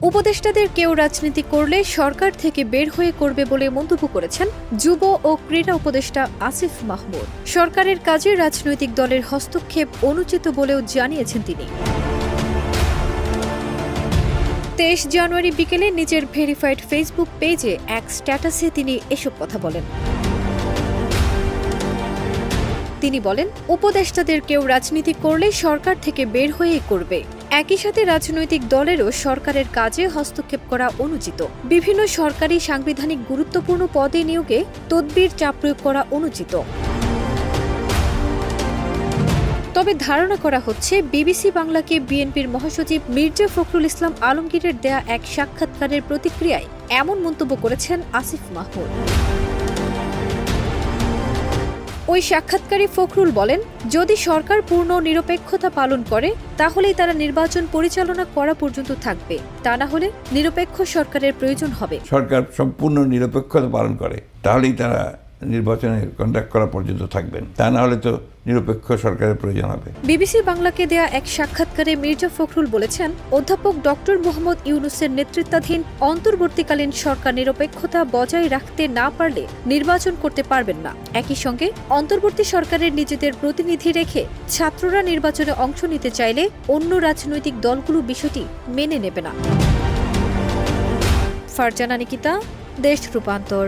উপদেষ্টাদের কেউ রাজনীতি করলে সরকার থেকে বের হয়ে করবে বলে মন্তব্য করেছেন যুব ও ক্রীড়া উপদেষ্টা আসিফ মাহমুদ। সরকারের কাজে রাজনৈতিক দলের হস্তক্ষেপ অনুচিত বলেও জানিয়েছেন তিনি। 23 জানুয়ারি বিকেলে নিজের ভেরিফাইড ফেসবুক পেজে এক স্ট্যাটাসে তিনি এসব কথা বলেন। তিনি বলেন, উপদেষ্টাদের কেউ রাজনীতি করলে সরকার থেকে বের হয়ে করবে। একই সাথে রাজনৈতিক দলেরও সরকারের কাজে হস্তক্ষেপ করা অনুচিত। বিভিন্ন সরকারি সাংবিধানিক গুরুত্বপূর্ণ পদে নিয়োগে তদবির চাপ প্রয়োগ করা অনুচিত। তবে ধারণা করা হচ্ছে বিবিসি বাংলাকে বিএনপির মহাসচিব মির্জা ফখরুল ইসলাম আলমগীরের দেয়া এক সাক্ষাৎকারের প্রতিক্রিয়ায় এমন মন্তব্য করেছেন আসিফ মাহমুদ। ওই সাক্ষাৎকারে ফখরুল বলেন, যদি সরকার পূর্ণ নিরপেক্ষতা পালন করে তাহলেই তারা নির্বাচন পরিচালনা করা পর্যন্ত থাকবে, তা না হলে নিরপেক্ষ সরকারের প্রয়োজন হবে। সরকার সম্পূর্ণ নিরপেক্ষতা পালন করে তাহলেই তারা নির্বাচনে কন্ডাক্ট করা পর্যন্ত থাকবেন, তা না হলে তো নিরপেক্ষ সরকারের প্রয়োজন হবে। বিবিসি বাংলাকে দেয়া এক সাক্ষাৎকারে মির্জা ফখরুল বলেছেন, অধ্যাপক ডক্টর মোহাম্মদ ইউনূসের নেতৃত্বাধীন অন্তর্বর্তীকালীন সরকার নিরপেক্ষতা বজায় রাখতে না পারলে নির্বাচন করতে পারবেন না। একই সঙ্গে অন্তর্বর্তী সরকারের নিজেদের প্রতিনিধি রেখে ছাত্ররা নির্বাচনে অংশ নিতে চাইলে অন্য রাজনৈতিক দলগুলো বিষয়টি মেনে নেবে না। ফারজানা নিকিতা, দেশ রূপান্তর।